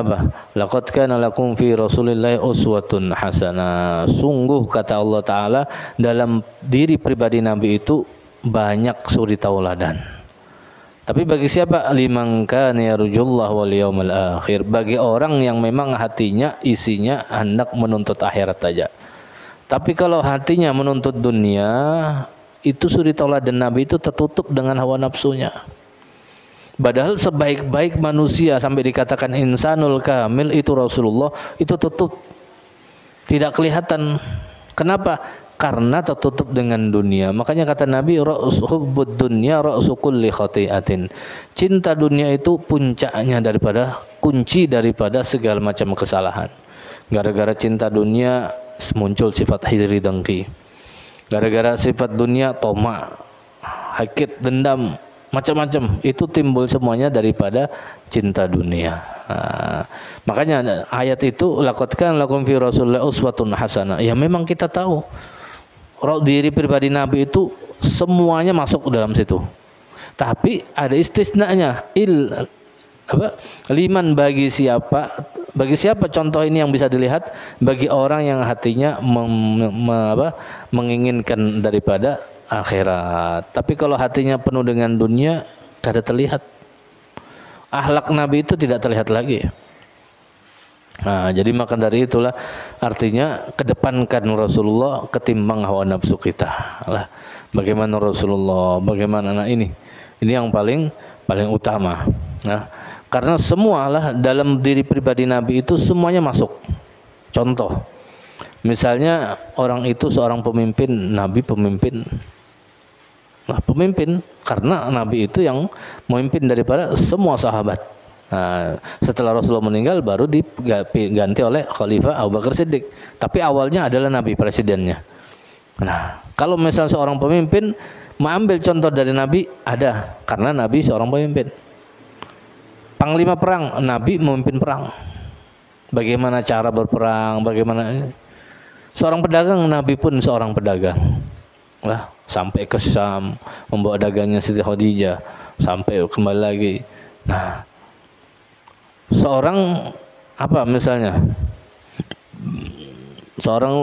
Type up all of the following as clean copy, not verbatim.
apa? Laqad kana lakum fi Rasulillahi uswatun hasanah. Sungguh kata Allah Ta'ala dalam diri pribadi Nabi itu banyak suri tauladan. Tapi bagi siapa? Liman kana yarjullah wal yawmal akhir. Bagi orang yang memang hatinya isinya hendak menuntut akhirat saja. Tapi kalau hatinya menuntut dunia, itu suri tauladan Nabi itu tertutup dengan hawa nafsunya. Padahal sebaik-baik manusia sampai dikatakan insanul kamil itu Rasulullah, itu tutup, tidak kelihatan. Kenapa? Karena tertutup dengan dunia. Makanya kata Nabi, hubbud dunya ra'su kulli khati'atin. Cinta dunia itu puncaknya daripada, kunci daripada segala macam kesalahan. Gara-gara cinta dunia muncul sifat hiri dengki. Gara-gara sifat dunia toma, hakit, dendam, macam-macam. Itu timbul semuanya daripada cinta dunia. Makanya ayat itu laqad kana lakum fi Rasulillahi uswatun hasanah. Ya memang kita tahu diri pribadi Nabi itu semuanya masuk dalam situ. Tapi ada istisnanya. Liman bagi siapa contoh ini yang bisa dilihat? Bagi orang yang hatinya menginginkan daripada akhirat. Tapi kalau hatinya penuh dengan dunia, tidak terlihat. Akhlak Nabi itu tidak terlihat lagi. Nah, jadi maka dari itulah artinya kedepankan Rasulullah ketimbang hawa nafsu kita. Lah, bagaimana Rasulullah, bagaimana ini yang paling utama. Nah, karena semualah dalam diri pribadi Nabi itu semuanya masuk. Contoh, misalnya orang itu seorang pemimpin, Nabi pemimpin. Nah, pemimpin karena Nabi itu yang memimpin daripada semua sahabat. Nah, setelah Rasulullah meninggal baru diganti oleh Khalifah Abu Bakar Siddiq. Tapi awalnya adalah Nabi presidennya. Nah, kalau misalnya seorang pemimpin mengambil contoh dari Nabi, ada karena Nabi seorang pemimpin. Panglima perang, Nabi memimpin perang. Bagaimana cara berperang, bagaimana seorang pedagang, Nabi pun seorang pedagang. Lah, sampai ke Syam membawa dagangnya Siti Khadijah, sampai kembali lagi. Nah, seorang misalnya seorang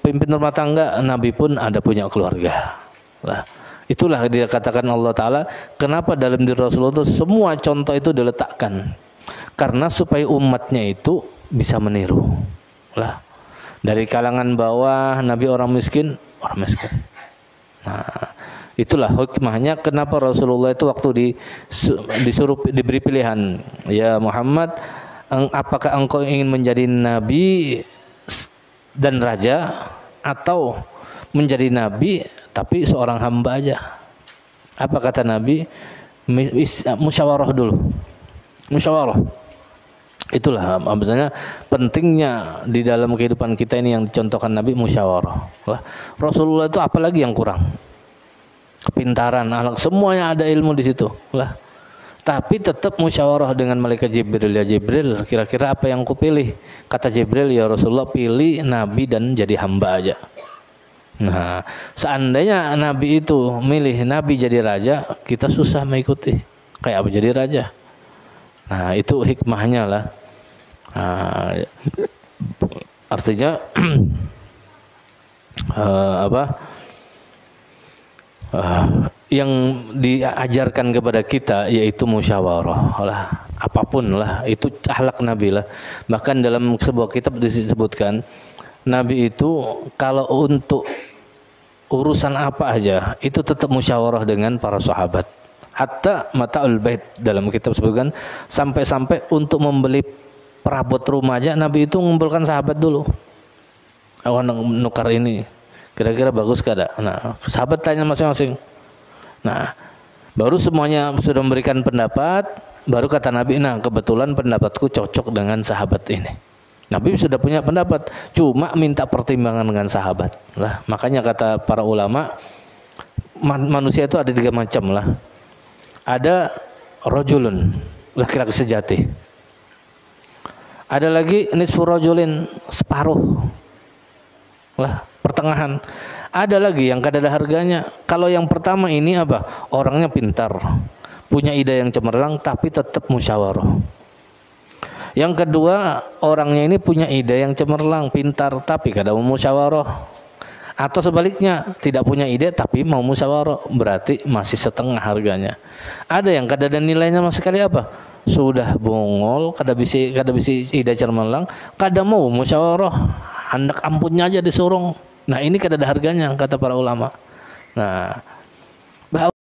pemimpin rumah tangga, Nabi pun ada punya keluarga. Lah, itulah dia katakan Allah Ta'ala, kenapa dalam diri Rasulullah itu semua contoh itu diletakkan, karena supaya umatnya itu bisa meniru. Lah, dari kalangan bawah Nabi orang miskin. Nah, itulah hikmahnya kenapa Rasulullah itu waktu disuruh diberi pilihan, ya Muhammad, apakah engkau ingin menjadi nabi dan raja atau menjadi nabi tapi seorang hamba aja? Apa kata Nabi? Musyawarah dulu. Musyawarah. Itulah maksudnya pentingnya di dalam kehidupan kita ini yang dicontohkan Nabi, musyawarah. Lah, Rasulullah itu apalagi yang kurang? Kepintaran, akhlak, semuanya ada ilmu di situ. Lah, tapi tetap musyawarah dengan malaikat Jibril. Ya Jibril, kira-kira apa yang kupilih? Kata Jibril, ya Rasulullah, pilih nabi dan jadi hamba aja. Nah, seandainya Nabi itu milih Nabi jadi raja, kita susah mengikuti. Kayak apa jadi raja? Nah, itu hikmahnya lah. Nah, artinya yang diajarkan kepada kita yaitu musyawarah lah, apapun lah, itu akhlak Nabi lah. Bahkan dalam sebuah kitab disebutkan Nabi itu kalau untuk urusan apa aja itu tetap musyawarah dengan para sahabat. Hatta mata'ul bait, dalam kitab sebutkan sampai-sampai untuk membeli perabot rumah aja Nabi itu mengumpulkan sahabat dulu. Aku nukar ini kira-kira bagus kada? Nah, sahabat tanya masing-masing. Nah, baru semuanya sudah memberikan pendapat, baru kata Nabi, nah kebetulan pendapatku cocok dengan sahabat ini. Nabi sudah punya pendapat, cuma minta pertimbangan dengan sahabat. Lah, makanya kata para ulama, manusia itu ada 3 macam lah. Ada rajulun, laki-laki sejati. Ada lagi nisfu rajulin, separuh. Lah, pertengahan. Ada lagi yang kada ada harganya. Kalau yang pertama ini apa? Orangnya pintar, punya ide yang cemerlang, tapi tetap musyawarah. Yang kedua, orangnya ini punya ide yang cemerlang, pintar, tapi kadang mau musyawarah. Atau sebaliknya, tidak punya ide tapi mau musyawarah, berarti masih setengah harganya. Ada yang kada ada nilainya sama sekali apa? Sudah bongol, kada bisi ide cemerlang, kada mau musyawarah, hendak ampunnya aja disuruh. Nah, ini kada ada harganya kata para ulama. Nah,